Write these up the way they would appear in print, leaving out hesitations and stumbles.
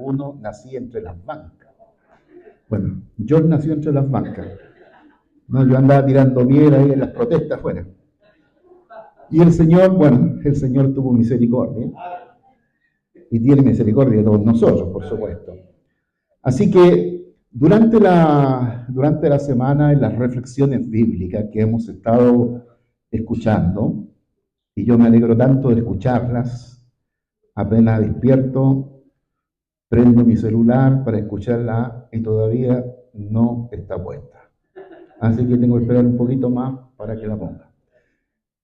algunos, nací entre las bancas. Bueno, yo nací entre las bancas. No, yo andaba tirando piedra ahí en las protestas afuera. Y el Señor, bueno, el Señor tuvo misericordia. Y tiene misericordia de todos nosotros, por supuesto. Así que durante la semana, en las reflexiones bíblicas que hemos estado escuchando, y yo me alegro tanto de escucharlas, apenas despierto, prendo mi celular para escucharla y todavía no está puesta. Así que tengo que esperar un poquito más para que la ponga.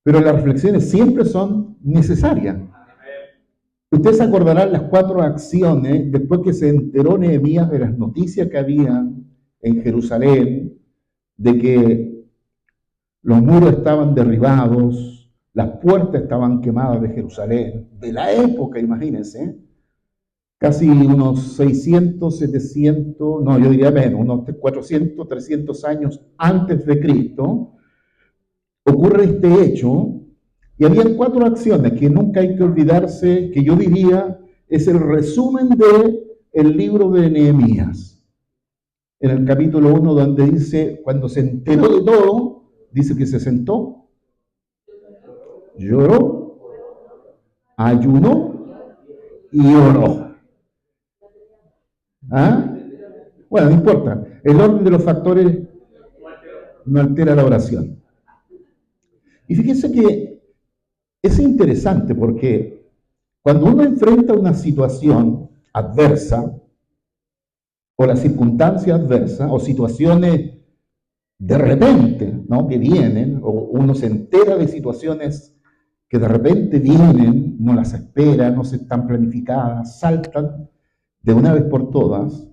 Pero las reflexiones siempre son necesarias. Usted se acordará las 4 acciones después que se enteró Nehemías de las noticias que habían en Jerusalén, de que los muros estaban derribados, las puertas estaban quemadas de Jerusalén, de la época, imagínense, casi unos 600, 700, no, yo diría menos, unos 400, 300 años antes de Cristo, ocurre este hecho. Y habían 4 acciones que nunca hay que olvidarse, que yo diría es el resumen del libro de Nehemías. En el capítulo 1, donde dice, cuando se enteró de todo, dice que se sentó, lloró, ayunó y oró. ¿Ah? Bueno, no importa. El orden de los factores no altera la oración. Y fíjense que es interesante porque cuando uno enfrenta una situación adversa, o la circunstancia adversa, o situaciones de repente, ¿no?, que vienen, o uno se entera de situaciones que de repente vienen, no las espera, no se están planificadas, saltan de una vez por todas,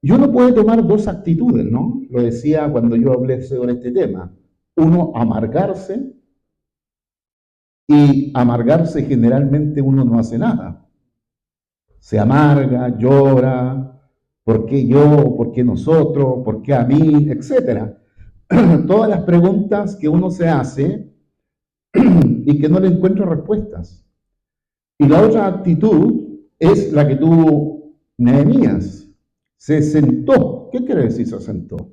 y uno puede tomar 2 actitudes, ¿no? Lo decía cuando yo hablé sobre este tema. Uno, amargarse, y amargarse generalmente uno no hace nada. Se amarga, llora, ¿por qué yo? ¿Por qué nosotros? ¿Por qué a mí? Etcétera. Todas las preguntas que uno se hace y que no le encuentra respuestas. Y la otra actitud es la que tuvo Nehemías. Se sentó. ¿Qué quiere decir se sentó?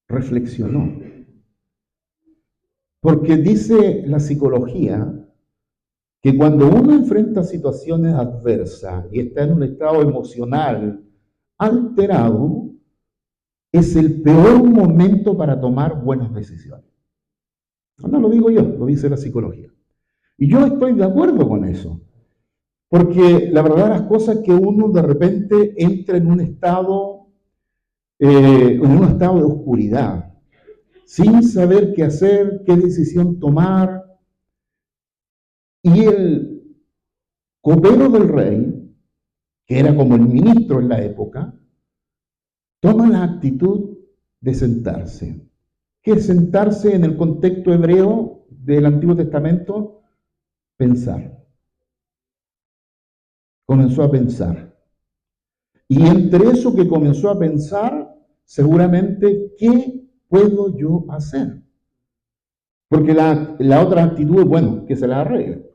Reflexionó. Porque dice la psicología que cuando uno enfrenta situaciones adversas y está en un estado emocional alterado, es el peor momento para tomar buenas decisiones. No lo digo yo, lo dice la psicología. Y yo estoy de acuerdo con eso. Porque la verdad las cosas que uno de repente entra en un estado de oscuridad, sin saber qué hacer, qué decisión tomar. Y el copero del rey, que era como el ministro en la época, toma la actitud de sentarse. ¿Qué es sentarse en el contexto hebreo del Antiguo Testamento? Pensar. Comenzó a pensar. Y entre eso que comenzó a pensar, seguramente, ¿qué puedo yo hacer? Porque la otra actitud es, bueno, que se la arregle.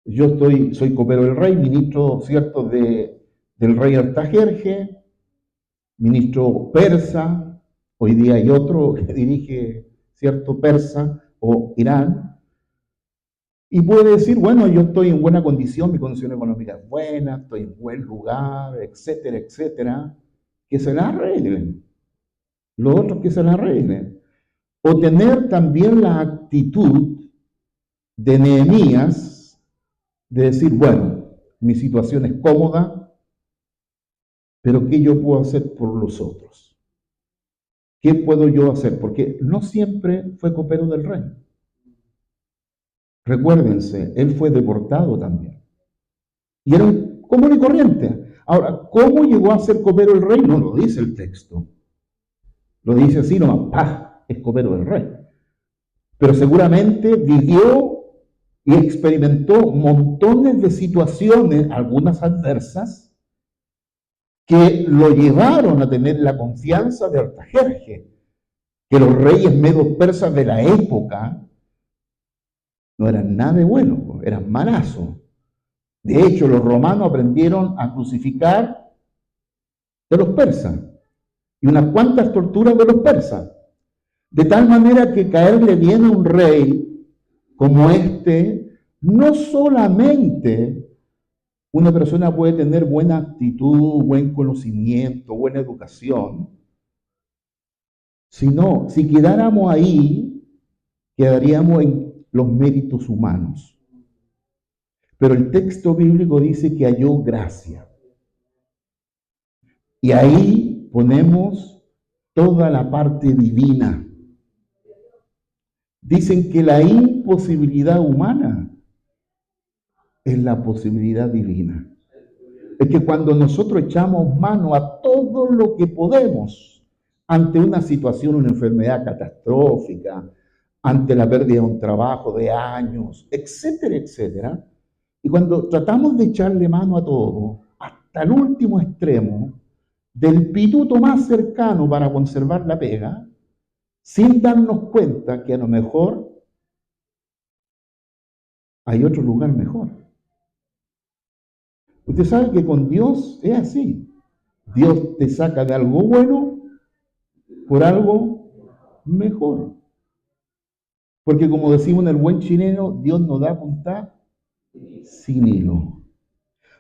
Yo soy copero del rey, ministro, ¿cierto?, del rey Artajerje, ministro persa, hoy día hay otro que dirige, ¿cierto?, Persa o Irán, y puede decir, bueno, yo estoy en buena condición, mi condición económica es buena, estoy en buen lugar, etcétera, etcétera, que se la arreglen, los otros que se la arreglen. O tener también la actitud de Nehemías de decir, bueno, mi situación es cómoda, pero ¿qué yo puedo hacer por los otros? ¿Qué puedo yo hacer? Porque no siempre fue copero del rey. Recuérdense, él fue deportado también. Y era un común y corriente. Ahora, ¿cómo llegó a ser copero del rey? No lo dice el texto. Lo dice así nomás, ¡pah!, es copero del rey. Pero seguramente vivió y experimentó montones de situaciones, algunas adversas, que lo llevaron a tener la confianza de Artajerje, que los reyes medos persas de la época no eran nada de bueno, eran malazos. De hecho, los romanos aprendieron a crucificar de los persas y unas cuantas torturas de los persas. De tal manera que caerle bien a un rey como este, no solamente una persona puede tener buena actitud, buen conocimiento, buena educación, sino si quedáramos ahí, quedaríamos en los méritos humanos. Pero el texto bíblico dice que halló gracia. Y ahí ponemos toda la parte divina. Dicen que la imposibilidad humana es la posibilidad divina. Es que cuando nosotros echamos mano a todo lo que podemos ante una situación, una enfermedad catastrófica, ante la pérdida de un trabajo de años, etcétera, etcétera, y cuando tratamos de echarle mano a todo, hasta el último extremo, del pituto más cercano para conservar la pega, sin darnos cuenta que a lo mejor hay otro lugar mejor. Usted sabe que con Dios es así. Dios te saca de algo bueno por algo mejor. Porque como decimos en el buen chileno, Dios nos da punta sin hilo.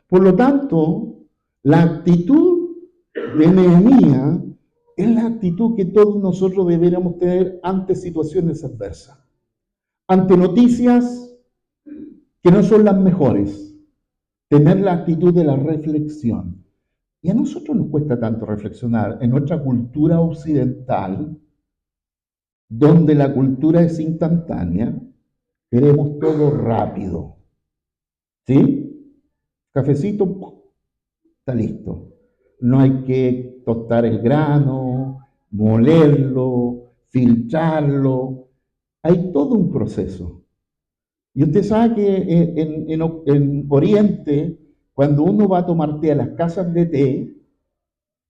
Por lo tanto, la actitud de Nehemías es la actitud que todos nosotros deberíamos tener ante situaciones adversas, ante noticias que no son las mejores, tener la actitud de la reflexión. Y a nosotros nos cuesta tanto reflexionar en nuestra cultura occidental, donde la cultura es instantánea, queremos todo rápido. ¿Sí? Cafecito, está listo. No hay que tostar el grano, molerlo, filtrarlo. Hay todo un proceso. Y usted sabe que en Oriente, cuando uno va a tomar té a las casas de té,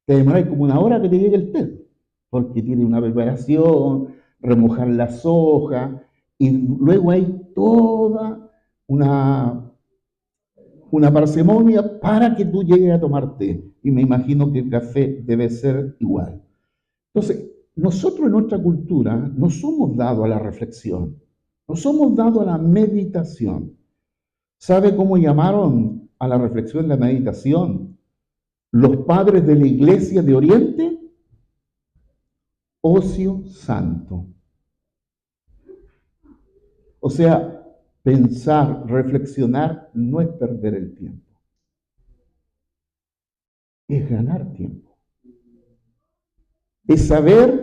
te demora como una hora que te llegue el té, porque tiene una preparación, remojar las hojas, y luego hay toda una parsimonia para que tú llegues a tomar té. Y me imagino que el café debe ser igual. Entonces, nosotros en nuestra cultura no somos dados a la reflexión, no somos dados a la meditación. ¿Sabe cómo llamaron a la reflexión y la meditación los padres de la iglesia de Oriente? Ocio santo. O sea, pensar, reflexionar no es perder el tiempo, es ganar tiempo. Es saber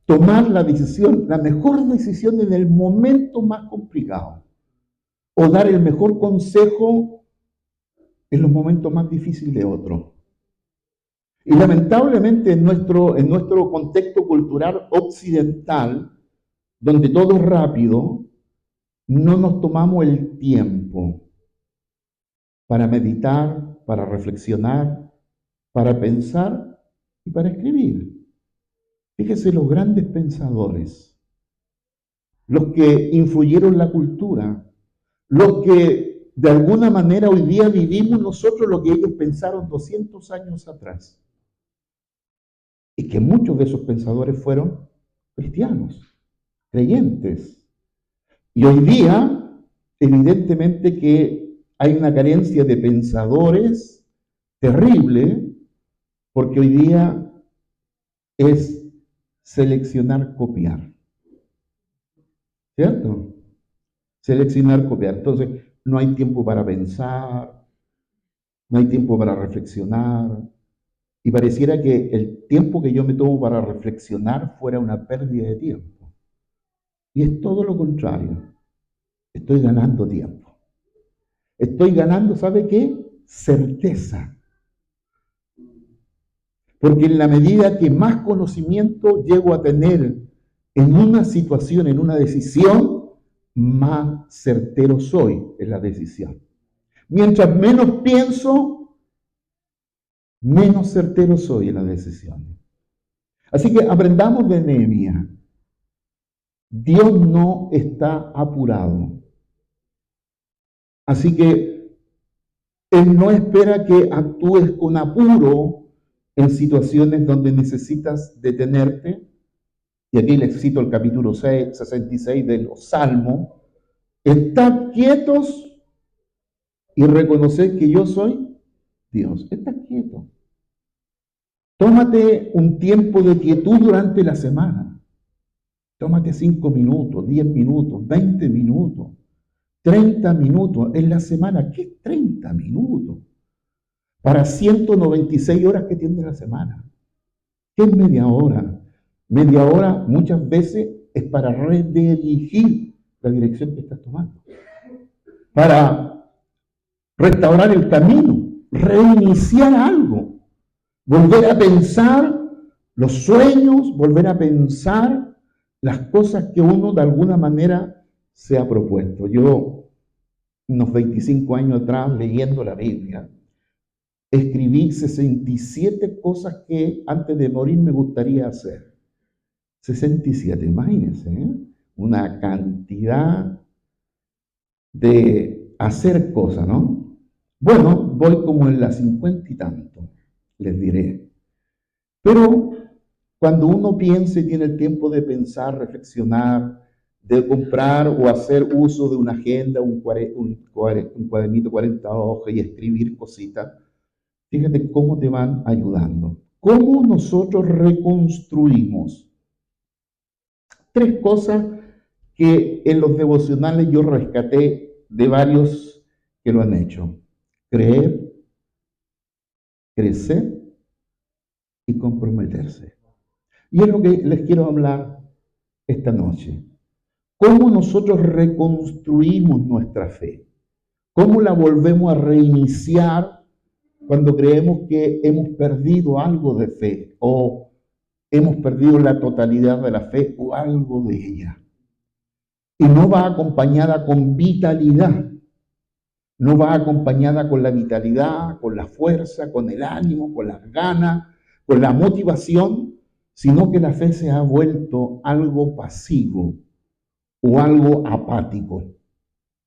tomar la decisión, la mejor decisión en el momento más complicado, o dar el mejor consejo en los momentos más difíciles de otro. Y lamentablemente en nuestro contexto cultural occidental, donde todo es rápido, no nos tomamos el tiempo para meditar, para reflexionar, para pensar y para escribir. Fíjese los grandes pensadores, los que influyeron la cultura, los que de alguna manera hoy día vivimos nosotros lo que ellos pensaron 200 años atrás. Y que muchos de esos pensadores fueron cristianos, creyentes. Y hoy día, evidentemente que hay una carencia de pensadores terrible, porque hoy día es seleccionar, copiar. ¿Cierto? Seleccionar, copiar. Entonces, no hay tiempo para pensar, no hay tiempo para reflexionar. Y pareciera que el tiempo que yo me tomo para reflexionar fuera una pérdida de tiempo. Y es todo lo contrario. Estoy ganando tiempo. Estoy ganando, ¿sabe qué? Certeza. Porque en la medida que más conocimiento llego a tener en una situación, en una decisión, más certero soy en la decisión. Mientras menos pienso, menos certero soy en la decisión. Así que aprendamos de Nehemías. Dios no está apurado. Así que Él no espera que actúes con apuro en situaciones donde necesitas detenerte. Y aquí les cito el capítulo 66 de los Salmos. Estad quietos y reconoced que yo soy Dios. Estad quieto. Tómate un tiempo de quietud durante la semana. Tómate 5 minutos, 10 minutos, 20 minutos, 30 minutos en la semana. ¿Qué es 30 minutos? Para 196 horas que tiene la semana. ¿Qué es media hora? Media hora muchas veces es para redirigir la dirección que estás tomando. Para restaurar el camino, reiniciar algo, volver a pensar los sueños, volver a pensar las cosas que uno de alguna manera se ha propuesto. Yo, unos 25 años atrás, leyendo la Biblia, escribí 67 cosas que antes de morir me gustaría hacer. 67, imagínense, ¿eh? Una cantidad de hacer cosas, ¿no? Bueno, voy como en las 50 y tanto, les diré. Pero cuando uno piensa y tiene el tiempo de pensar, reflexionar, de comprar o hacer uso de una agenda, un cuadernito 40 hojas y escribir cositas, fíjate cómo te van ayudando. ¿Cómo nosotros reconstruimos? 3 cosas que en los devocionales yo rescaté de varios que lo han hecho. Creer, crecer y comprometerse. Y es lo que les quiero hablar esta noche. ¿Cómo nosotros reconstruimos nuestra fe? ¿Cómo la volvemos a reiniciar cuando creemos que hemos perdido algo de fe o hemos perdido la totalidad de la fe o algo de ella? Y no va acompañada con vitalidad, no va acompañada con la vitalidad, con la fuerza, con el ánimo, con las ganas, con la motivación, sino que la fe se ha vuelto algo pasivo o algo apático,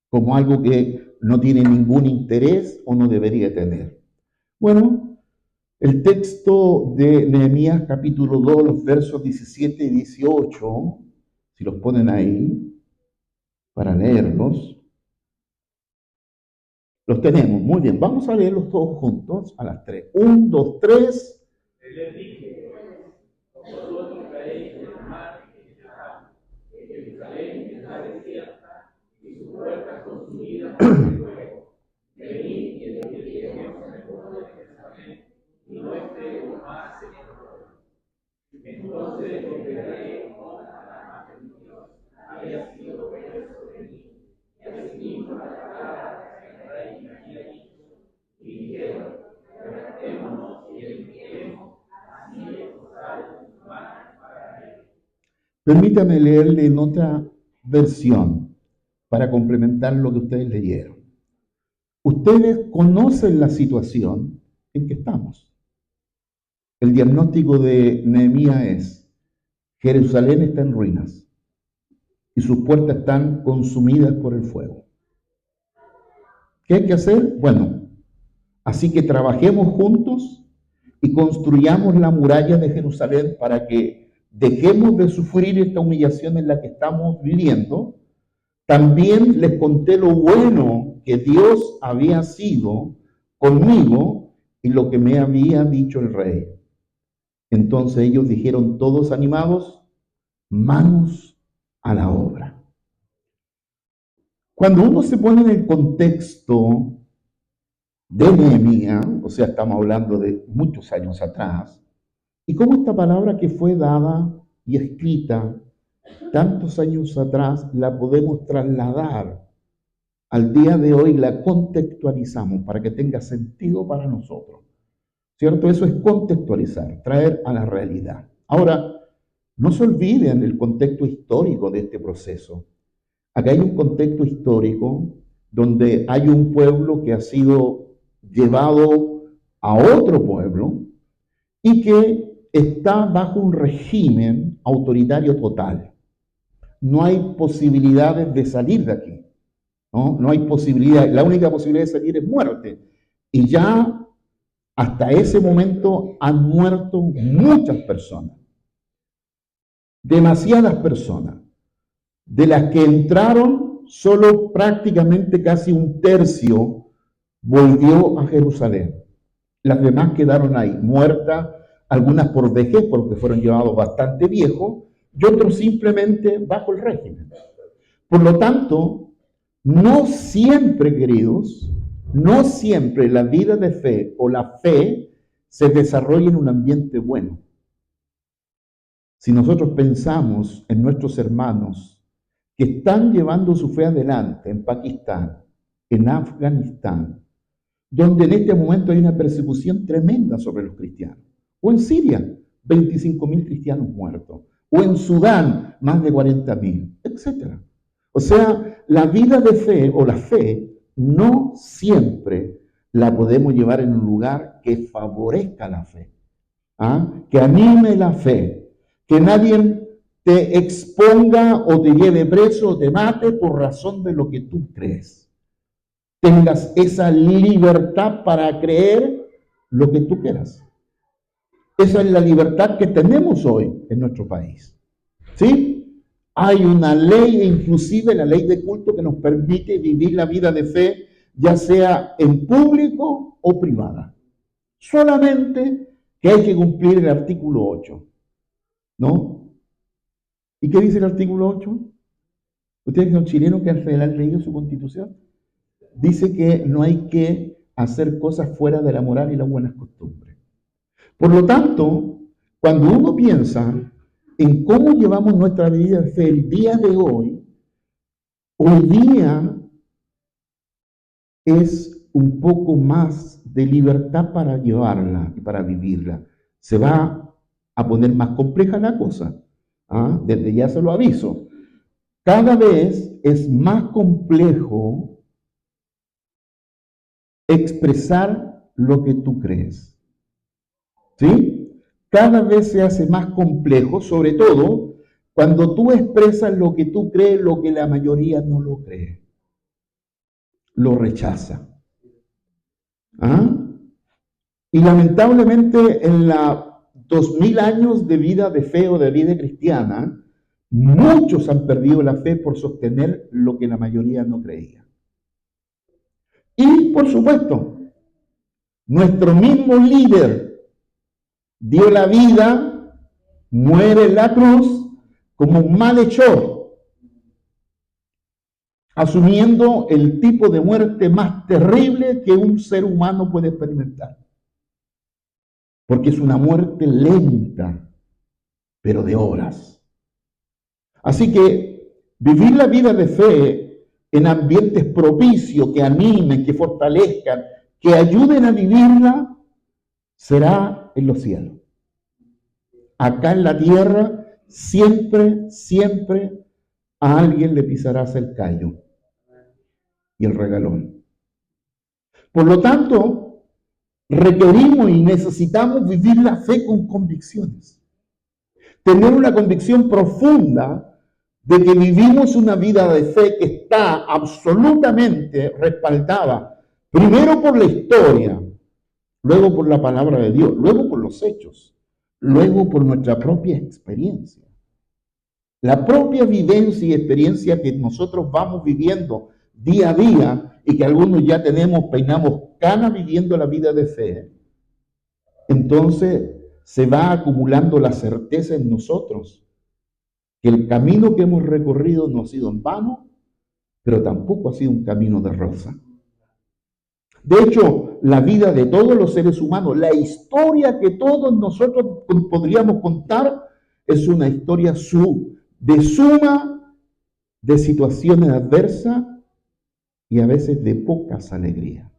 como algo que no tiene ningún interés o no debería tener. Bueno, el texto de Nehemías capítulo 2, los versos 17 y 18, si los ponen ahí para leerlos, los tenemos. Muy bien, vamos a leerlos todos juntos a las 3. 1, 2, 3. Permítame leerle en otra versión para complementar lo que ustedes leyeron. Ustedes conocen la situación en que estamos. El diagnóstico de Nehemías es: Jerusalén está en ruinas y sus puertas están consumidas por el fuego. ¿Qué hay que hacer? Bueno, así que trabajemos juntos y construyamos la muralla de Jerusalén para que dejemos de sufrir esta humillación en la que estamos viviendo. También les conté lo bueno que Dios había sido conmigo y lo que me había dicho el rey. Entonces ellos dijeron todos animados: manos a la obra. Cuando uno se pone en el contexto de Nehemías, o sea, estamos hablando de muchos años atrás, y cómo esta palabra que fue dada y escrita tantos años atrás la podemos trasladar al día de hoy, la contextualizamos para que tenga sentido para nosotros. ¿Cierto? Eso es contextualizar, traer a la realidad. Ahora, no se olviden el contexto histórico de este proceso. Acá hay un contexto histórico donde hay un pueblo que ha sido llevado a otro pueblo y que está bajo un régimen autoritario total. No hay posibilidades de salir de aquí. ¿no? No hay posibilidad, la única posibilidad de salir es muerte. Y ya hasta ese momento han muerto muchas personas, demasiadas personas. De las que entraron, solo prácticamente casi un tercio volvió a Jerusalén. Las demás quedaron ahí, muertas, algunas por vejez, porque fueron llevados bastante viejos, y otros simplemente bajo el régimen. Por lo tanto, no siempre, queridos, no siempre la vida de fe o la fe se desarrolla en un ambiente bueno. Si nosotros pensamos en nuestros hermanos que están llevando su fe adelante en Pakistán, en Afganistán, donde en este momento hay una persecución tremenda sobre los cristianos, o en Siria, 25.000 cristianos muertos, o en Sudán, más de 40.000, etc. O sea, la vida de fe o la fe no siempre la podemos llevar en un lugar que favorezca la fe, que anime la fe, que nadie te exponga o te lleve preso o te mate por razón de lo que tú crees. Tengas esa libertad para creer lo que tú quieras. Esa es la libertad que tenemos hoy en nuestro país. ¿Sí? Hay una ley, inclusive la ley de culto, que nos permite vivir la vida de fe, ya sea en público o privada. Solamente que hay que cumplir el artículo 8, ¿no? ¿Y qué dice el artículo 8? Ustedes son chilenos que han leído su constitución. Dice que no hay que hacer cosas fuera de la moral y las buenas costumbres. Por lo tanto, cuando uno piensa en cómo llevamos nuestra vida de fe el día de hoy día es un poco más de libertad para llevarla y para vivirla. Se va a poner más compleja la cosa. Desde ya se lo aviso. Cada vez es más complejo expresar lo que tú crees. ¿Sí? Cada vez se hace más complejo, sobre todo cuando tú expresas lo que tú crees, lo que la mayoría no lo cree. Lo rechaza. Y lamentablemente en la 2000 años de vida de fe o de vida cristiana, muchos han perdido la fe por sostener lo que la mayoría no creía. Y por supuesto, nuestro mismo líder dio la vida, muere en la cruz como un malhechor, asumiendo el tipo de muerte más terrible que un ser humano puede experimentar. Porque es una muerte lenta, pero de horas. Así que vivir la vida de fe en ambientes propicios, que animen, que fortalezcan, que ayuden a vivirla, será en los cielos. Acá en la tierra, siempre, siempre a alguien le pisarás el callo y el regalón. Por lo tanto, requerimos y necesitamos vivir la fe con convicciones. Tener una convicción profunda de que vivimos una vida de fe que está absolutamente respaldada, primero por la historia, luego por la palabra de Dios, luego por los hechos, luego por nuestra propia experiencia. La propia vivencia y experiencia que nosotros vamos viviendo día a día y que algunos ya peinamos canas viviendo la vida de fe, entonces se va acumulando la certeza en nosotros que el camino que hemos recorrido no ha sido en vano, pero tampoco ha sido un camino de rosa. De hecho, la vida de todos los seres humanos, la historia que todos nosotros podríamos contar, es una historia de suma de situaciones adversas y a veces de pocas alegrías.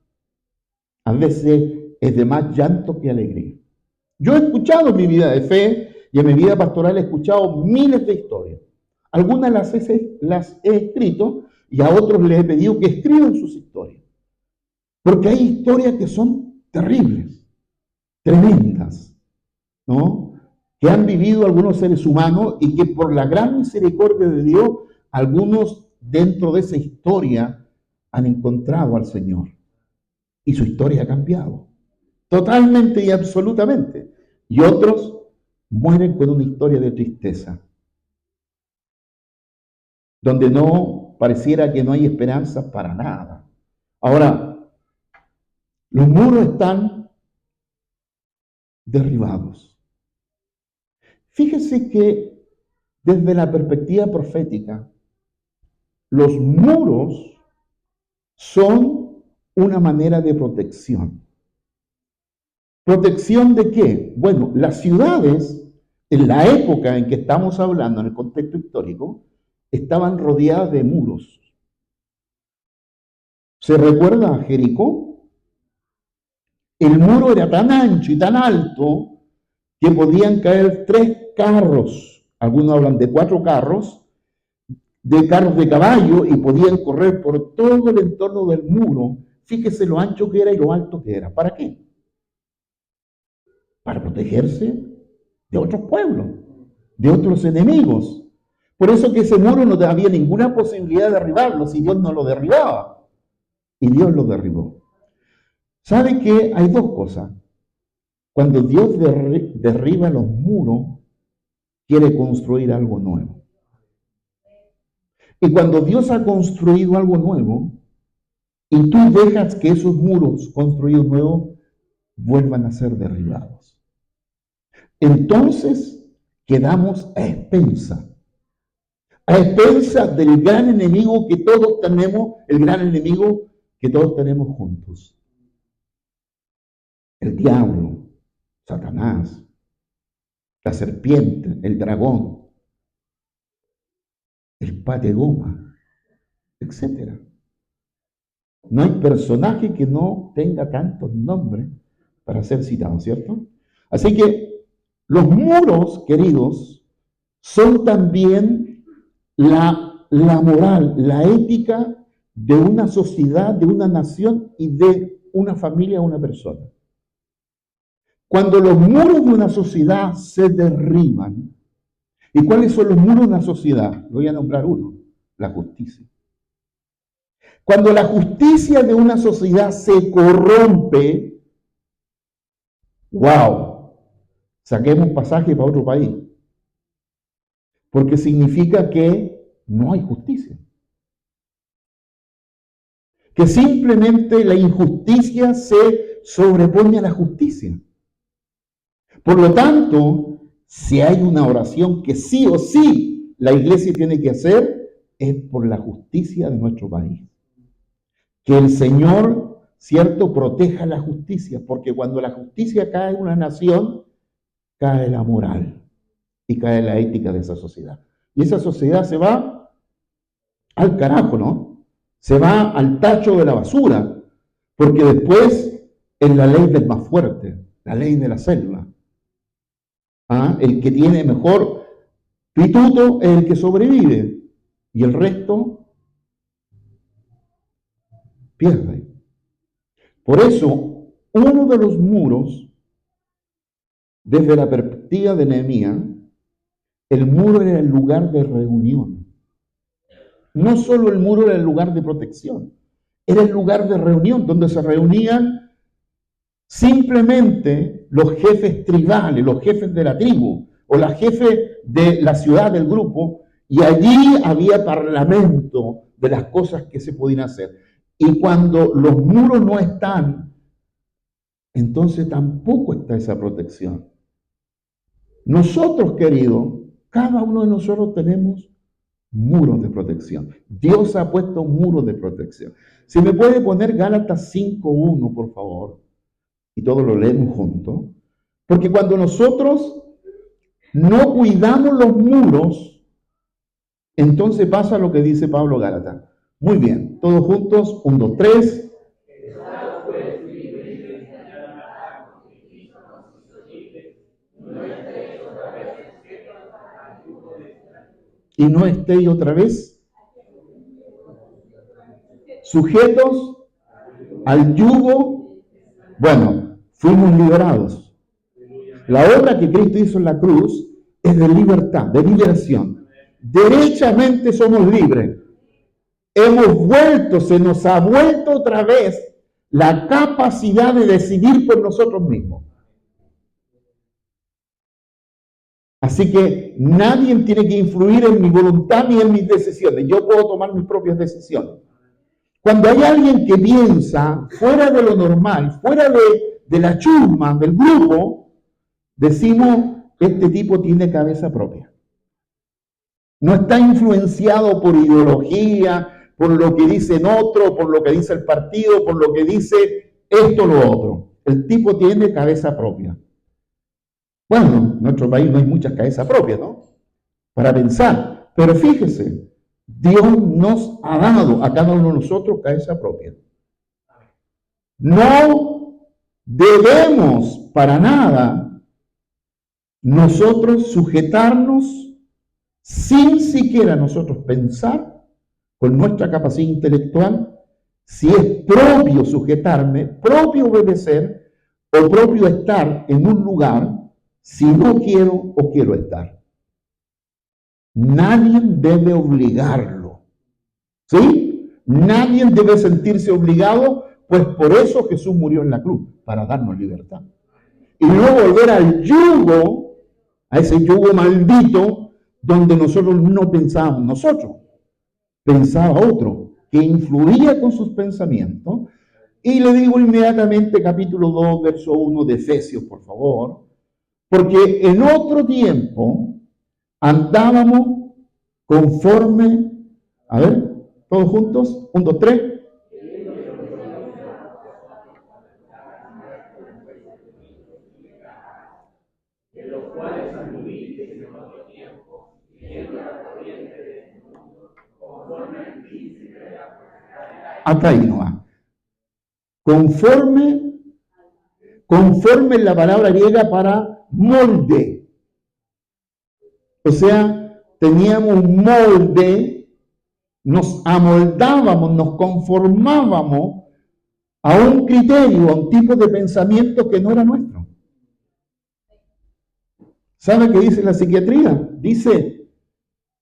A veces es de más llanto que alegría. Yo he escuchado en mi vida de fe y en mi vida pastoral he escuchado miles de historias. Algunas las he escrito y a otros les he pedido que escriban sus historias. Porque hay historias que son terribles, tremendas, ¿no? Que han vivido algunos seres humanos y que por la gran misericordia de Dios, algunos dentro de esa historia han encontrado al Señor y su historia ha cambiado totalmente y absolutamente. Y otros mueren con una historia de tristeza, donde no pareciera que no hay esperanza para nada. Ahora, los muros están derribados. Fíjese que desde la perspectiva profética, los muros son una manera de protección. ¿Protección de qué? Bueno, las ciudades, en la época en que estamos hablando, en el contexto histórico, estaban rodeadas de muros. ¿Se recuerda a Jericó? El muro era tan ancho y tan alto que podían caer 3 carros, algunos hablan de 4 carros de caballo, y podían correr por todo el entorno del muro. Fíjese lo ancho que era y lo alto que era. ¿Para qué? Para protegerse de otros pueblos, de otros enemigos. Por eso que ese muro no había ninguna posibilidad de derribarlo si Dios no lo derribaba. Y Dios lo derribó. ¿Sabe qué? Hay 2 cosas. Cuando Dios derriba los muros, quiere construir algo nuevo. Y cuando Dios ha construido algo nuevo, y tú dejas que esos muros construidos nuevos vuelvan a ser derribados, entonces quedamos a expensas del gran enemigo que todos tenemos, el gran enemigo que todos tenemos juntos. El diablo, Satanás, la serpiente, el dragón, el pate goma, etc. No hay personaje que no tenga tantos nombres para ser citado, ¿cierto? Así que los muros, queridos, son también la moral, la ética de una sociedad, de una nación y de una familia, una persona. Cuando los muros de una sociedad se derriban, ¿y cuáles son los muros de una sociedad? Voy a nombrar uno, la justicia. Cuando la justicia de una sociedad se corrompe, ¡wow! Saquemos pasaje para otro país. Porque significa que no hay justicia. Que simplemente la injusticia se sobrepone a la justicia. Por lo tanto, si hay una oración que sí o sí la iglesia tiene que hacer, es por la justicia de nuestro país. Que el Señor, cierto, proteja la justicia, porque cuando la justicia cae en una nación, cae la moral y cae la ética de esa sociedad. Y esa sociedad se va al carajo, ¿no? Se va al tacho de la basura, porque después es la ley del más fuerte, la ley de la selva. El que tiene mejor pituto es el que sobrevive, y el resto pierde. Por eso, uno de los muros, desde la perspectiva de Nehemías, el muro era el lugar de reunión. No solo el muro era el lugar de protección, era el lugar de reunión donde se reunían simplemente los jefes tribales, los jefes de la tribu o la jefe de la ciudad del grupo, y allí había parlamento de las cosas que se podían hacer. Y cuando los muros no están, entonces tampoco está esa protección. Nosotros, queridos, cada uno de nosotros tenemos muros de protección. Dios ha puesto muros de protección. Si me puede poner Gálatas 5:1, por favor, y todos lo leemos juntos, porque cuando nosotros no cuidamos los muros, entonces pasa lo que dice Pablo Gálatas. Muy bien, todos juntos, 1, 2, 3. Y no estéis otra vez sujetos al yugo. Bueno, fuimos liberados. La obra que Cristo hizo en la cruz es de libertad, de liberación. Derechamente somos libres. se nos ha vuelto otra vez la capacidad de decidir por nosotros mismos. Así que nadie tiene que influir en mi voluntad ni en mis decisiones. Yo puedo tomar mis propias decisiones. Cuando hay alguien que piensa fuera de lo normal, fuera de la chusma, del grupo, decimos, este tipo tiene cabeza propia. No está influenciado por ideología, por lo que dicen otros, por lo que dice el partido, por lo que dice esto o lo otro. El tipo tiene cabeza propia. Bueno, en nuestro país no hay muchas cabezas propias, ¿no? Para pensar. Pero fíjese, Dios nos ha dado a cada uno de nosotros cabeza propia. No debemos para nada nosotros sujetarnos sin siquiera nosotros pensar con nuestra capacidad intelectual si es propio sujetarme, propio obedecer o propio estar en un lugar si no quiero o quiero estar. Nadie debe obligarlo, ¿sí? Nadie debe sentirse obligado, pues por eso Jesús murió en la cruz, para darnos libertad. Y no volver al yugo, a ese yugo maldito, donde nosotros no pensábamos nosotros, pensaba otro, que influía con sus pensamientos. Y le digo inmediatamente capítulo 2, verso 1 de Efesios, por favor, porque en otro tiempo andábamos conforme, a ver, todos juntos, 1, 2, 3. Acá ahí no va. Conforme es la palabra griega para molde. O sea, teníamos un molde, nos amoldábamos, nos conformábamos a un criterio, a un tipo de pensamiento que no era nuestro. ¿Sabe qué dice la psiquiatría? Dice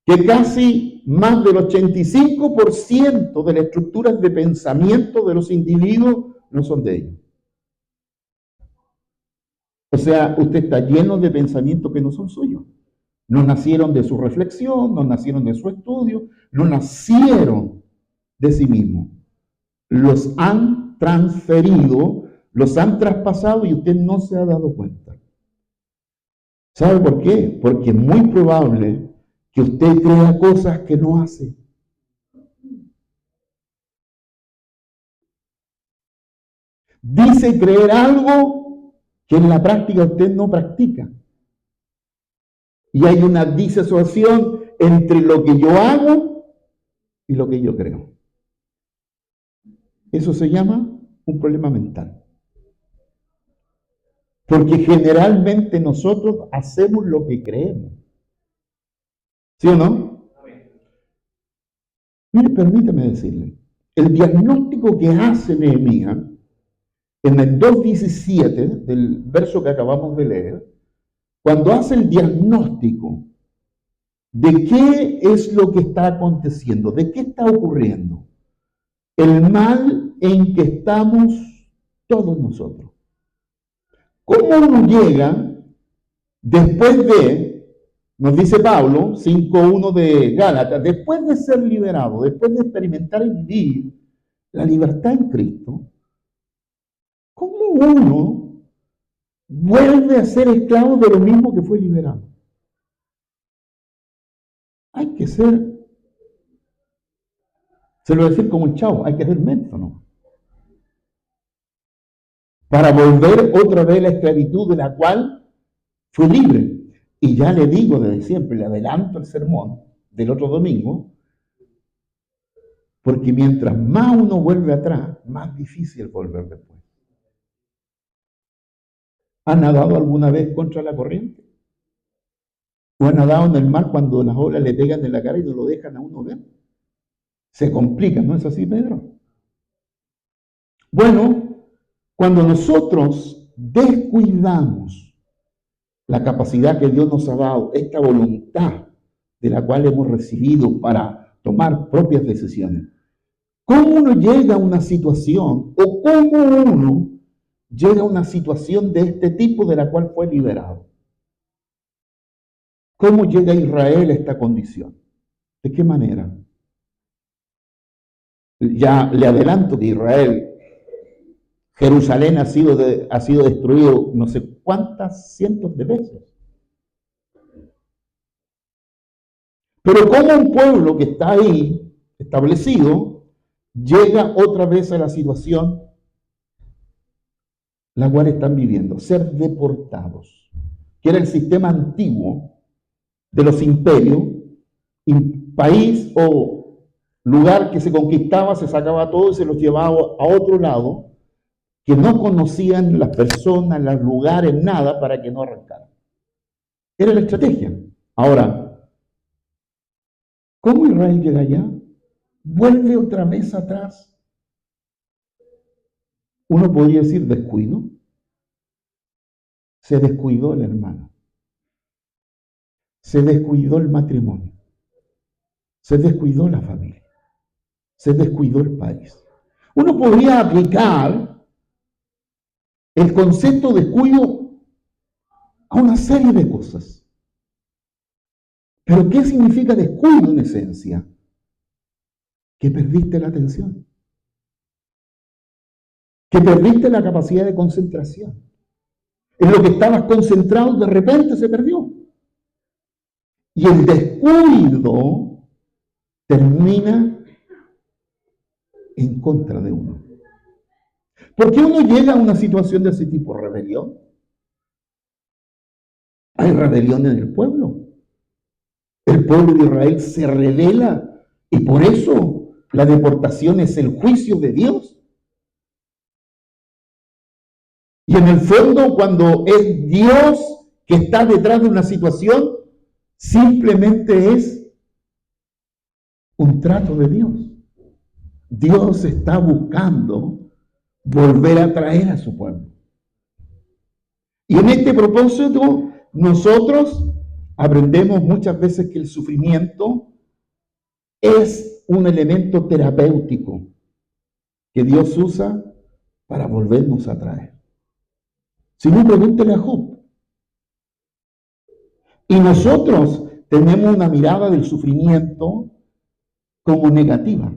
que casi más del 85% de las estructuras de pensamiento de los individuos no son de ellos. O sea, usted está lleno de pensamientos que no son suyos. No nacieron de su reflexión, no nacieron de su estudio, no nacieron de sí mismos. Los han transferido, los han traspasado y usted no se ha dado cuenta. ¿Sabe por qué? Porque es muy probable que usted crea cosas que no hace. Dice creer algo que en la práctica usted no practica. Y hay una disociación entre lo que yo hago y lo que yo creo. Eso se llama un problema mental. Porque generalmente nosotros hacemos lo que creemos. ¿Sí o no? Mire, permítame decirle, el diagnóstico que hace Nehemías en el 2:17 del verso que acabamos de leer, cuando hace el diagnóstico de qué es lo que está aconteciendo, de qué está ocurriendo, el mal en que estamos todos nosotros. ¿Cómo uno llega después de, nos dice Pablo, 5:1 de Gálatas, después de ser liberado, después de experimentar y vivir la libertad en Cristo, cómo uno vuelve a ser esclavo de lo mismo que fue liberado? Hay que ser, se lo voy a decir como el chavo, hay que ser menso, ¿no? Para volver otra vez a la esclavitud de la cual fue libre. Y ya le digo desde siempre, le adelanto el sermón del otro domingo, porque mientras más uno vuelve atrás, más difícil volver después. ¿Ha nadado alguna vez contra la corriente? ¿O ha nadado en el mar cuando las olas le pegan en la cara y no lo dejan a uno ver? Se complica, ¿no es así, Pedro? Bueno, cuando nosotros descuidamos la capacidad que Dios nos ha dado, esta voluntad de la cual hemos recibido para tomar propias decisiones, ¿Cómo uno llega a una situación o cómo uno llega a una situación de este tipo de la cual fue liberado? ¿Cómo llega Israel a esta condición? ¿De qué manera? Ya le adelanto que Israel, Jerusalén ha sido destruido no sé cuántas cientos de veces. Pero como un pueblo que está ahí establecido llega otra vez a la situación la cual están viviendo, ser deportados, que era el sistema antiguo de los imperios, país o lugar que se conquistaba, se sacaba todo y se los llevaba a otro lado, que no conocían las personas, los lugares, nada, para que no arrancaran. Era la estrategia. Ahora, ¿cómo Israel llega allá? Vuelve otra vez atrás. Uno podría decir descuido. Se descuidó el hermano. Se descuidó el matrimonio. Se descuidó la familia. Se descuidó el país. Uno podría aplicar el concepto de descuido a una serie de cosas. Pero ¿qué significa descuido en esencia? Que perdiste la atención. Que perdiste la capacidad de concentración. En lo que estabas concentrado, de repente se perdió. Y el descuido termina en contra de uno. ¿Por qué uno llega a una situación de ese tipo? Rebelión. Hay rebelión en el pueblo. El pueblo de Israel se rebela y por eso la deportación es el juicio de Dios. Y en el fondo, cuando es Dios que está detrás de una situación, simplemente es un trato de Dios. Dios está buscando volver a traer a su pueblo. Y en este propósito, nosotros aprendemos muchas veces que el sufrimiento es un elemento terapéutico que Dios usa para volvernos a traer. Si no, pregúntele a Job. Y nosotros tenemos una mirada del sufrimiento como negativa.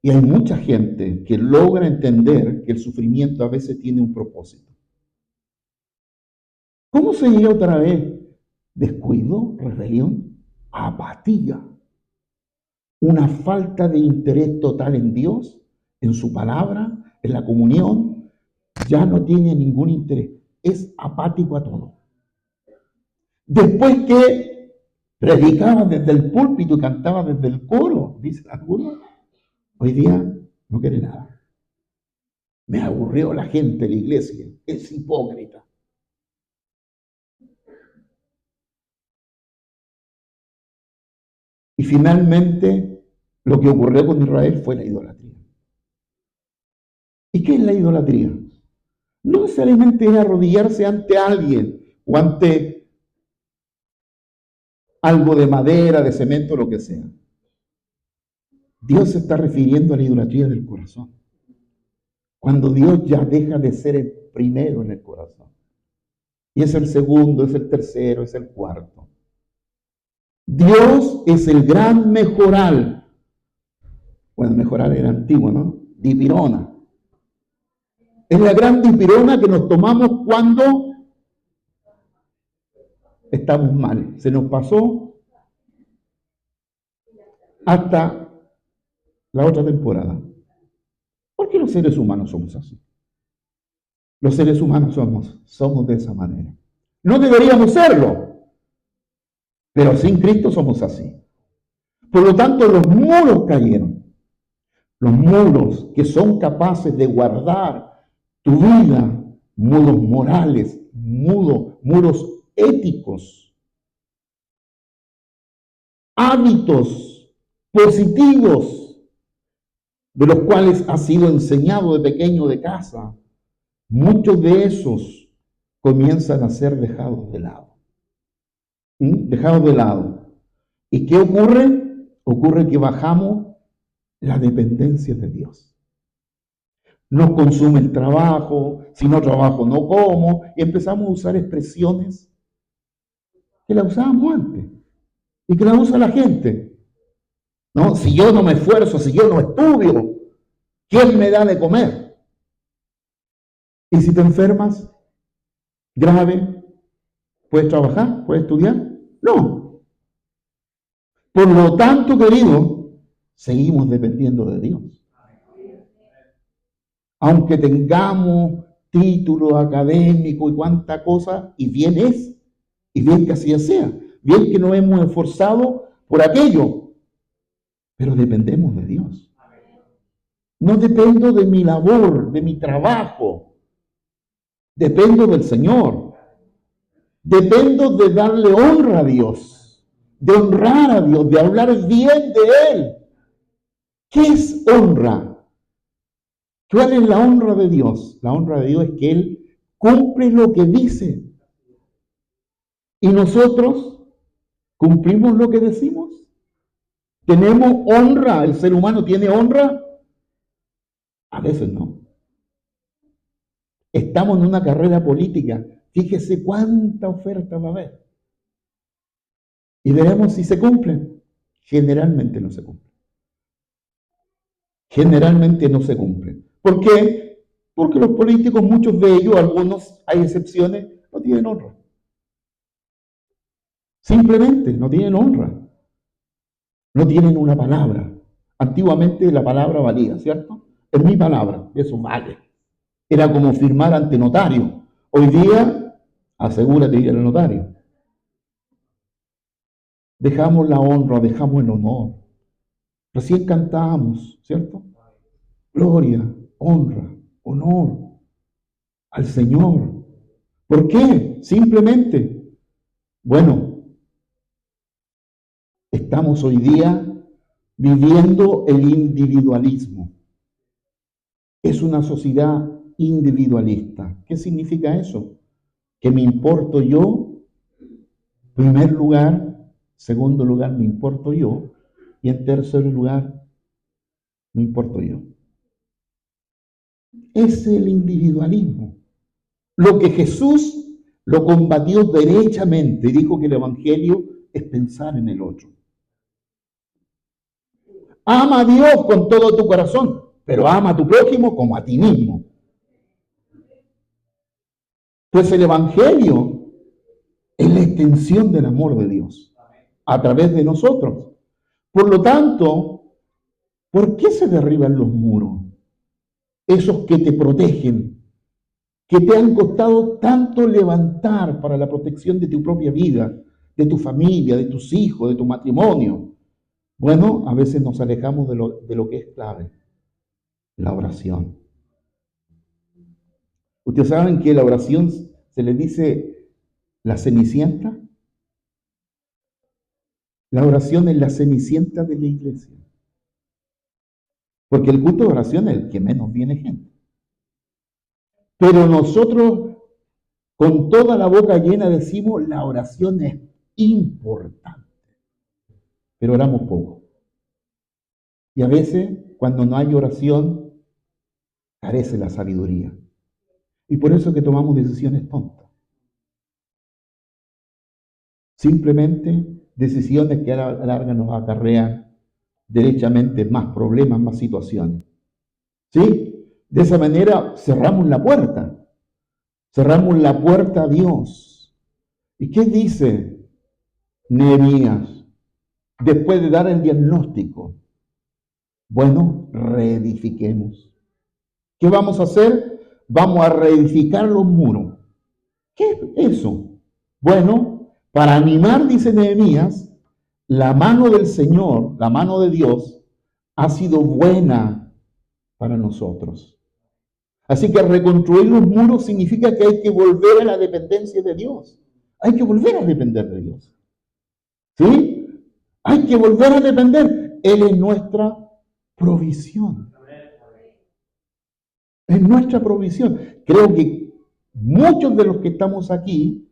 Y hay mucha gente que logra entender que el sufrimiento a veces tiene un propósito. ¿Cómo se llega otra vez? Descuido, rebelión, apatía, una falta de interés total en Dios, en su palabra, en la comunión. Ya no tiene ningún interés, es apático a todo. Después que predicaba desde el púlpito y cantaba desde el coro, dicen algunos, hoy día no quiere nada. Me aburrió la gente de la iglesia, es hipócrita. Y finalmente, lo que ocurrió con Israel fue la idolatría. ¿Y qué es la idolatría? No necesariamente es arrodillarse ante alguien o ante algo de madera, de cemento, lo que sea. Dios se está refiriendo a la idolatría del corazón. Cuando Dios ya deja de ser el primero en el corazón. Y es el segundo, es el tercero, es el cuarto. Dios es el gran mejoral. Bueno, mejoral era antiguo, ¿no? Dipirona. Es la gran dipirona que nos tomamos cuando estamos mal. Se nos pasó hasta la otra temporada. ¿Por qué los seres humanos somos así? Los seres humanos somos de esa manera. No deberíamos serlo, pero sin Cristo somos así. Por lo tanto, los muros cayeron. Los muros que son capaces de guardar tu vida, muros morales, muros éticos, hábitos positivos, de los cuales has sido enseñado de pequeño de casa, muchos de esos comienzan a ser dejados de lado. Dejados de lado. ¿Y qué ocurre? Ocurre que bajamos la dependencia de Dios. Nos consume el trabajo, si no trabajo no como, y empezamos a usar expresiones que la usábamos antes y que la usa la gente. ¿No? Si yo no me esfuerzo, si yo no estudio, ¿quién me da de comer? Y si te enfermas, grave, ¿puedes trabajar? ¿Puedes estudiar? No. Por lo tanto, querido, seguimos dependiendo de Dios. Aunque tengamos título académico y cuánta cosa, y bien es, y bien que así sea, bien que nos hemos esforzado por aquello, pero dependemos de Dios. No dependo de mi labor, de mi trabajo, dependo del Señor. Dependo de darle honra a Dios, de honrar a Dios, de hablar bien de Él. ¿Qué es honra? ¿Cuál es la honra de Dios? La honra de Dios es que Él cumple lo que dice. Y nosotros cumplimos lo que decimos. ¿Tenemos honra? ¿El ser humano tiene honra? A veces no. Estamos en una carrera política. Fíjese cuánta oferta va a haber. Y veremos si se cumple. Generalmente no se cumple. Generalmente no se cumple. ¿Por qué? Porque los políticos, muchos de ellos, algunos, hay excepciones, no tienen honra. Simplemente no tienen honra. No tienen una palabra. Antiguamente la palabra valía, ¿cierto? Es mi palabra, eso vale. Era como firmar ante notario. Hoy día, asegúrate de ir al notario. Dejamos la honra, dejamos el honor. Recién cantábamos, ¿cierto? Gloria, honra, honor al Señor. ¿Por qué? Simplemente, bueno, estamos hoy día viviendo el individualismo. Es una sociedad individualista. ¿Qué significa eso? Que me importo yo, primer lugar, segundo lugar, me importo yo, y en tercer lugar, me importo yo. Es el individualismo. Lo que Jesús lo combatió derechamente y dijo que el Evangelio es pensar en el otro. Ama a Dios con todo tu corazón, pero ama a tu prójimo como a ti mismo. Pues el Evangelio es la extensión del amor de Dios a través de nosotros. Por lo tanto, ¿por qué se derriban los muros? Esos que te protegen, que te han costado tanto levantar para la protección de tu propia vida, de tu familia, de tus hijos, de tu matrimonio. Bueno, a veces nos alejamos de lo que es clave, la oración. Ustedes saben que la oración se le dice la cenicienta. La oración es la cenicienta de la iglesia. Porque el culto de oración es el que menos viene gente. Pero nosotros con toda la boca llena decimos la oración es importante. Pero oramos poco. Y a veces cuando no hay oración carece la sabiduría. Y por eso es que tomamos decisiones tontas. Simplemente decisiones que a la larga nos acarrean derechamente más problemas, más situaciones. ¿Sí? De esa manera cerramos la puerta. Cerramos la puerta a Dios. ¿Y qué dice Nehemías después de dar el diagnóstico? Bueno, reedifiquemos. ¿Qué vamos a hacer? Vamos a reedificar los muros. ¿Qué es eso? Bueno, para animar, dice Nehemías, la mano del Señor, la mano de Dios, ha sido buena para nosotros. Así que reconstruir los muros significa que hay que volver a la dependencia de Dios. Hay que volver a depender de Dios. ¿Sí? Hay que volver a depender. Él es nuestra provisión. Es nuestra provisión. Creo que muchos de los que estamos aquí,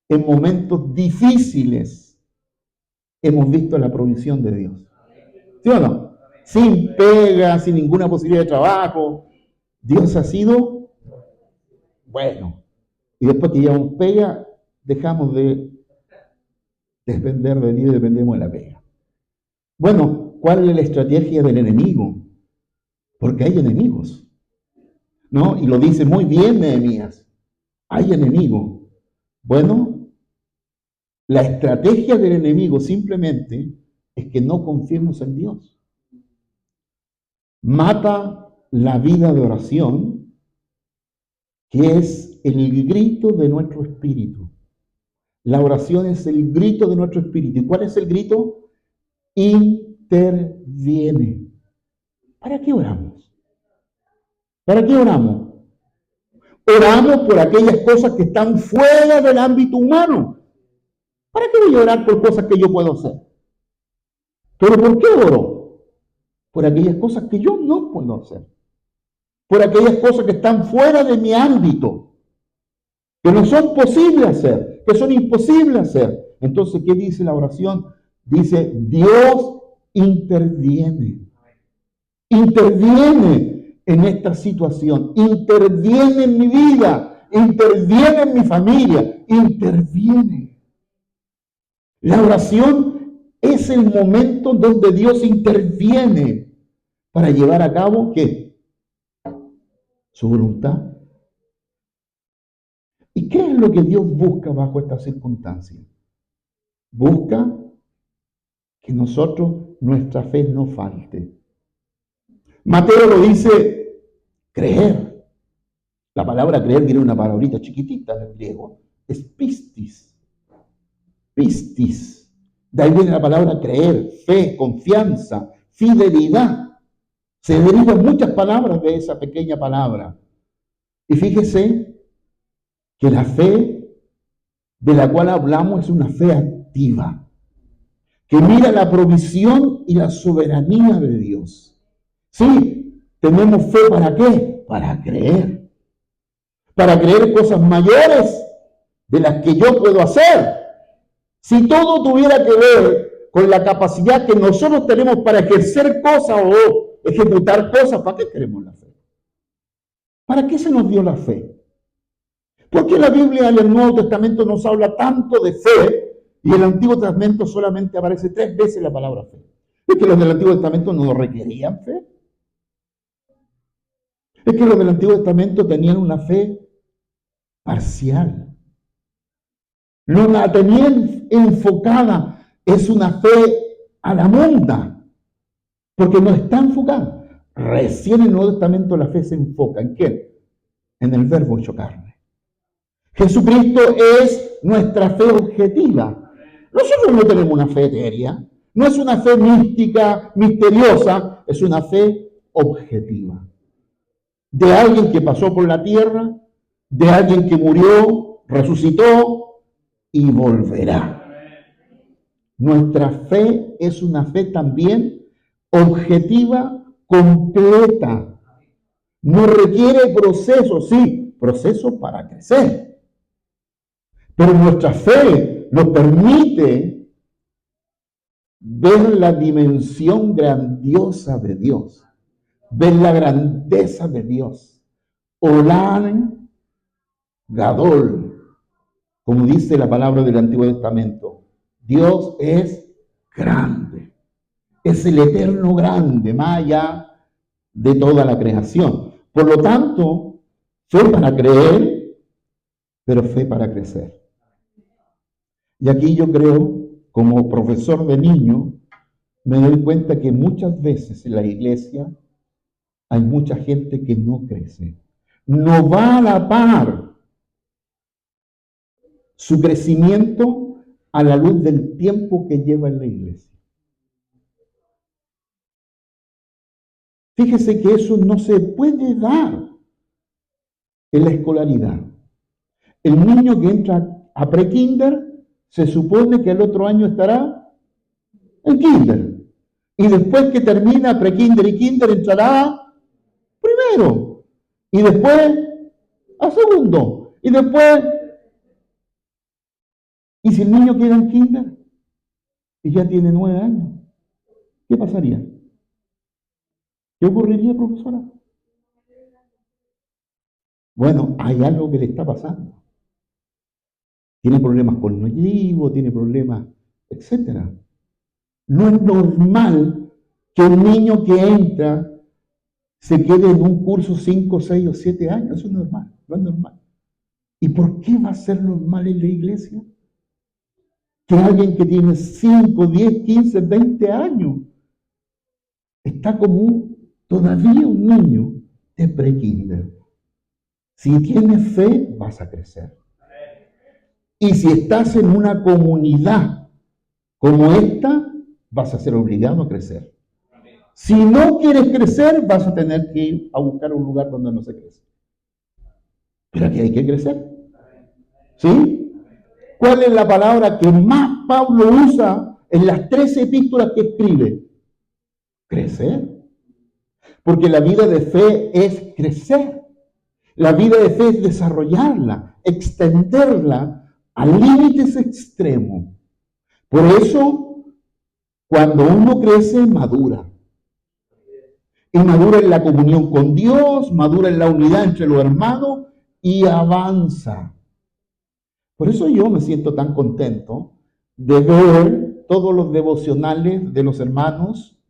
en momentos difíciles, hemos visto la provisión de Dios. ¿Sí o no? Sin pega, sin ninguna posibilidad de trabajo. Dios ha sido bueno. Y después que llevamos pega, dejamos de depender de Dios y dependemos de la pega. Bueno, ¿cuál es la estrategia del enemigo? Porque hay enemigos, ¿no? Y lo dice muy bien Nehemías. Hay enemigos. Bueno, la estrategia del enemigo simplemente es que no confiemos en Dios. Mata la vida de oración, que es el grito de nuestro espíritu. La oración es el grito de nuestro espíritu. ¿Y cuál es el grito? Interviene. ¿Para qué oramos? ¿Para qué oramos? Oramos por aquellas cosas que están fuera del ámbito humano. ¿Para qué voy a orar por cosas que yo puedo hacer? ¿Pero por qué oro? Por aquellas cosas que yo no puedo hacer. Por aquellas cosas que están fuera de mi ámbito, que no son posibles hacer, que son imposibles hacer. Entonces, ¿qué dice la oración? Dice, Dios interviene. Interviene en esta situación, interviene en mi vida, interviene en mi familia, interviene. La oración es el momento donde Dios interviene para llevar a cabo, ¿qué? Su voluntad. ¿Y qué es lo que Dios busca bajo estas circunstancias? Busca que nosotros, nuestra fe no falte. Mateo lo dice, creer. La palabra creer viene una palabrita chiquitita en el griego. Es pistis. Pistis. De ahí viene la palabra creer, fe, confianza, fidelidad. Se derivan muchas palabras de esa pequeña palabra. Y fíjese que la fe de la cual hablamos es una fe activa, que mira la provisión y la soberanía de Dios. Sí, tenemos fe ¿para qué? Para creer cosas mayores de las que yo puedo hacer. Si todo tuviera que ver con la capacidad que nosotros tenemos para ejercer cosas o ejecutar cosas, ¿para qué queremos la fe? ¿Para qué se nos dio la fe? ¿Por qué la Biblia en el Nuevo Testamento nos habla tanto de fe y en el Antiguo Testamento solamente aparece 3 veces la palabra fe? ¿Es que los del Antiguo Testamento no requerían fe? ¿Es que los del Antiguo Testamento tenían una fe parcial? No la tenían enfocada, es una fe a la monda, porque no está enfocada. Recién en el Nuevo Testamento la fe se enfoca, ¿en qué? En el verbo hecho carne. Jesucristo es nuestra fe objetiva. Nosotros no tenemos una fe etérea, no es una fe mística, misteriosa, es una fe objetiva. De alguien que pasó por la tierra, de alguien que murió, resucitó y volverá. Nuestra fe es una fe también objetiva, completa. No requiere proceso, sí, proceso para crecer. Pero nuestra fe nos permite ver la dimensión grandiosa de Dios, ver la grandeza de Dios. Olam Gadol, como dice la palabra del Antiguo Testamento, Dios es grande, es el eterno grande, más allá de toda la creación. Por lo tanto, fe para creer, pero fe para crecer. Y aquí yo creo, como profesor de niño, me doy cuenta que muchas veces en la iglesia hay mucha gente que no crece. No va a la par su crecimiento a la luz del tiempo que lleva en la iglesia. Fíjese que eso no se puede dar en la escolaridad. El niño que entra a pre-kinder se supone que el otro año estará en kinder. Y después que termina pre-kinder y kinder entrará primero. Y después a segundo. Y después... ¿Y si el niño queda en kinder? y ya tiene 9 años. ¿Qué pasaría? ¿Qué ocurriría, profesora? Bueno, hay algo que le está pasando. Tiene problemas cognitivos, tiene problemas, etcétera. No es normal que un niño que entra se quede en un curso 5, 6 o 7 años. Eso es normal, no es normal. ¿Y por qué va a ser normal en la iglesia? Que alguien que tiene 5, 10, 15, 20 años está como todavía un niño de pre-kinder. Si tienes fe, vas a crecer. Y si estás en una comunidad como esta, vas a ser obligado a crecer. Si no quieres crecer, vas a tener que ir a buscar un lugar donde no se crece. Pero aquí hay que crecer. ¿Sí? ¿Cuál es la palabra que más Pablo usa en las 13 epístolas que escribe? Crecer. Porque la vida de fe es crecer. La vida de fe es desarrollarla, extenderla a límites extremos. Por eso, cuando uno crece, madura. Y madura en la comunión con Dios, madura en la unidad entre los hermanos y avanza. Por eso yo me siento tan contento de ver todos los devocionales de los hermanos,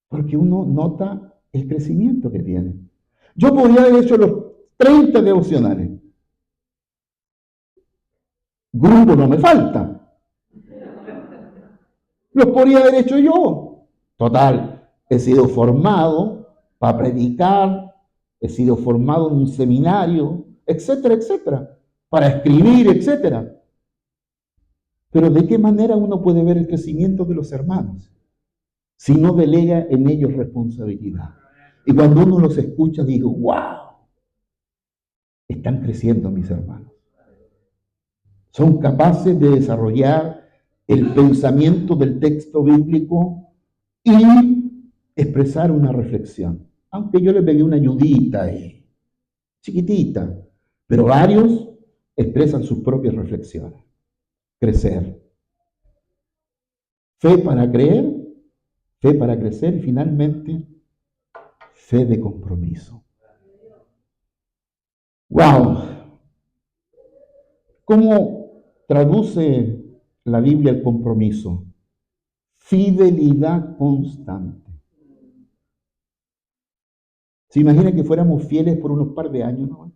porque uno nota el crecimiento que tienen. Yo podría haber hecho los 30 devocionales. Grupo no me falta. Los podría haber hecho yo. Total, he sido formado para predicar, he sido formado en un seminario, etcétera, etcétera, para escribir, etcétera. Pero ¿de qué manera uno puede ver el crecimiento de los hermanos si no delega en ellos responsabilidad? Y cuando uno los escucha, digo, wow, están creciendo mis hermanos. Son capaces de desarrollar el pensamiento del texto bíblico y expresar una reflexión. Aunque yo le pegué una ayudita ahí, chiquitita, pero varios expresan sus propias reflexiones. Crecer. Fe para creer, fe para crecer y finalmente fe de compromiso. ¡Wow! ¿Cómo traduce la Biblia el compromiso? Fidelidad constante. ¿Se imagina que fuéramos fieles por unos par de años, no?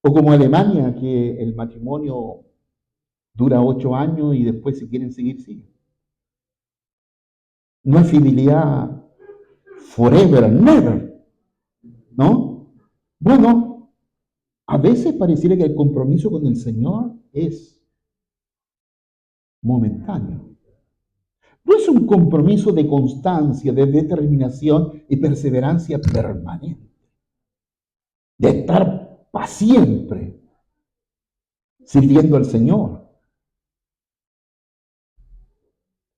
O como Alemania, que el matrimonio dura 8 años y después si quieren seguir, siguen. No es fidelidad forever and never, ¿no? Bueno, a veces pareciera que el compromiso con el Señor es momentáneo. No es un compromiso de constancia, de determinación y perseverancia permanente, de estar para siempre sirviendo al Señor.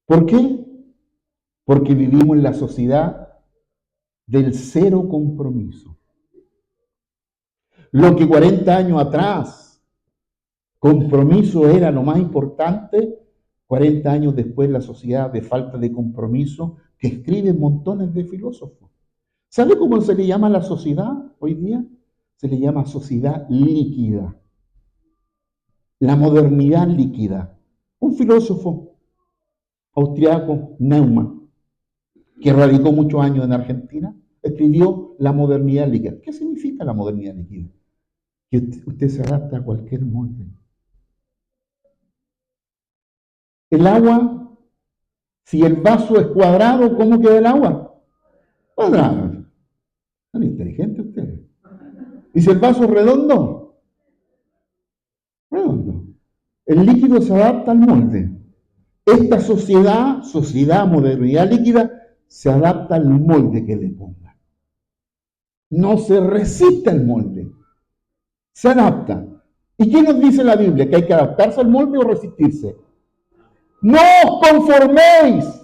¿Por qué? Porque vivimos en la sociedad del cero compromiso. Lo que 40 años atrás compromiso era lo más importante, 40 años después la sociedad de falta de compromiso que escriben montones de filósofos. ¿Sabe cómo se le llama a la sociedad hoy día? Se le llama sociedad líquida. La modernidad líquida. Un filósofo austriaco, Neumann, que radicó muchos años en Argentina, escribió la modernidad líquida. ¿Qué significa la modernidad líquida? Que usted se adapta a cualquier molde. El agua, si el vaso es cuadrado, ¿cómo queda el agua? Cuadrado. Son inteligentes ustedes. ¿Y si el vaso es redondo? Redondo. El líquido se adapta al molde. Esta sociedad modernidad líquida, se adapta al molde que le ponga. No se resiste al molde, se adapta. ¿Y qué nos dice la Biblia? ¿Que hay que adaptarse al molde o resistirse? ¡No os conforméis!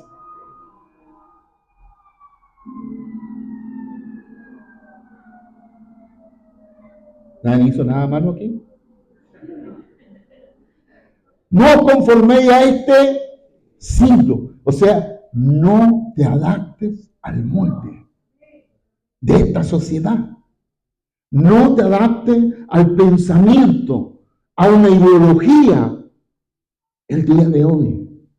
¿Nadie hizo nada malo aquí? No os conforméis a este siglo. O sea, no te adaptes al molde de esta sociedad. No te adaptes al pensamiento, a una ideología. El día de hoy,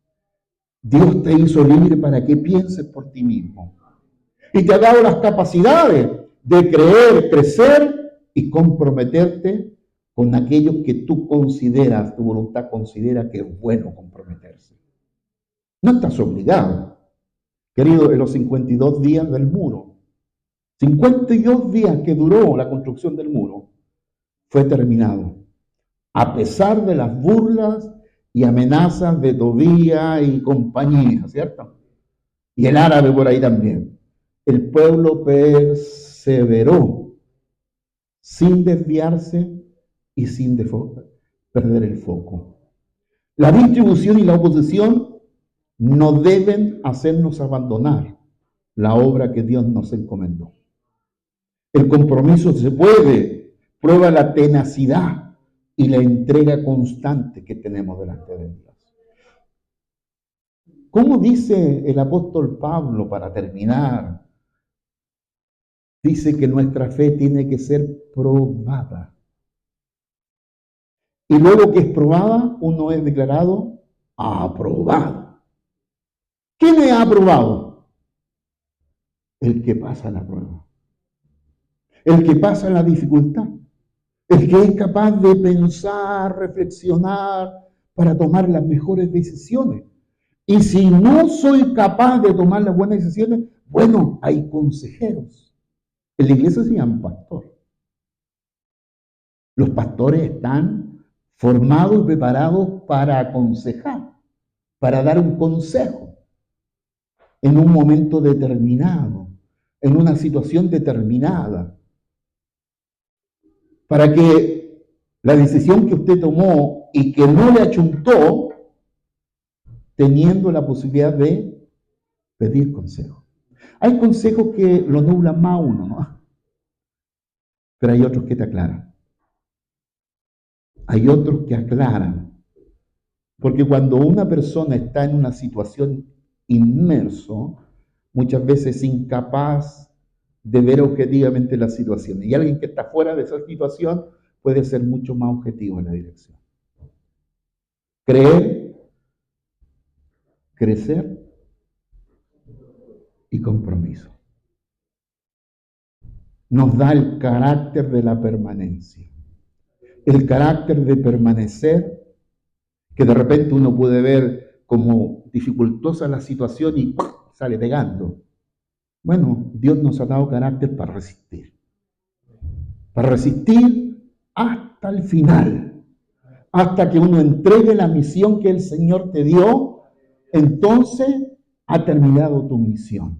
Dios te hizo libre para que pienses por ti mismo. Y te ha dado las capacidades de creer, crecer y comprometerte con aquellos que tú consideras, tu voluntad considera que es bueno comprometerse. No estás obligado. Querido, en los 52 días del muro, 52 días que duró la construcción del muro, fue terminado. A pesar de las burlas y amenazas de Tobías y compañía, ¿cierto? Y el árabe por ahí también. El pueblo perseveró sin desviarse y sin perder el foco. La distribución y la oposición no deben hacernos abandonar la obra que Dios nos encomendó. El compromiso se puede, prueba la tenacidad y la entrega constante que tenemos delante de Dios. ¿Cómo dice el apóstol Pablo para terminar? Dice que nuestra fe tiene que ser probada. Y luego que es probada, uno es declarado aprobado. ¿Quién es aprobado? El que pasa la prueba. El que pasa la dificultad. El que es capaz de pensar, reflexionar para tomar las mejores decisiones. Y si no soy capaz de tomar las buenas decisiones, bueno, hay consejeros. En la iglesia se llaman pastor. Los pastores están formados y preparados para aconsejar, para dar un consejo en un momento determinado, en una situación determinada, para que la decisión que usted tomó y que no le achuntó, teniendo la posibilidad de pedir consejo. Hay consejos que lo nublan más a uno, ¿no? Pero hay otros que te aclaran. Hay otros que aclaran. Porque cuando una persona está en una situación inmerso, muchas veces es incapaz de ver objetivamente la situación. Y alguien que está fuera de esa situación puede ser mucho más objetivo en la dirección. Creer, crecer y compromiso. Nos da el carácter de la permanencia. El carácter de permanecer, que de repente uno puede ver como dificultosa la situación y ¡pum!, sale pegando. Bueno, Dios nos ha dado carácter para resistir. Para resistir hasta el final. Hasta que uno entregue la misión que el Señor te dio, entonces ha terminado tu misión.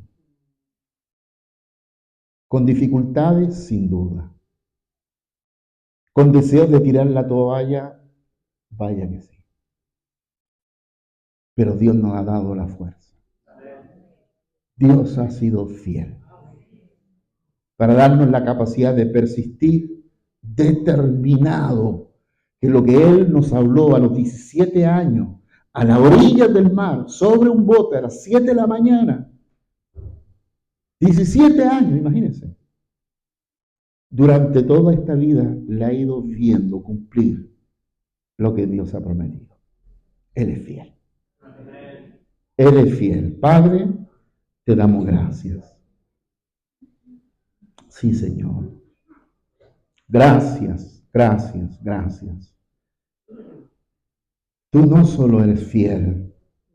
Con dificultades, sin duda. Con deseos de tirar la toalla, vaya que sí. Pero Dios nos ha dado la fuerza. Dios ha sido fiel para darnos la capacidad de persistir determinado, que lo que Él nos habló a los 17 años, a la orilla del mar, sobre un bote a las 7 de la mañana, 17 años, imagínense. Durante toda esta vida la ha ido viendo cumplir lo que Dios ha prometido. Él es fiel. Él es fiel. Padre, te damos gracias. Sí, Señor. Gracias, gracias, gracias. Tú no solo eres fiel,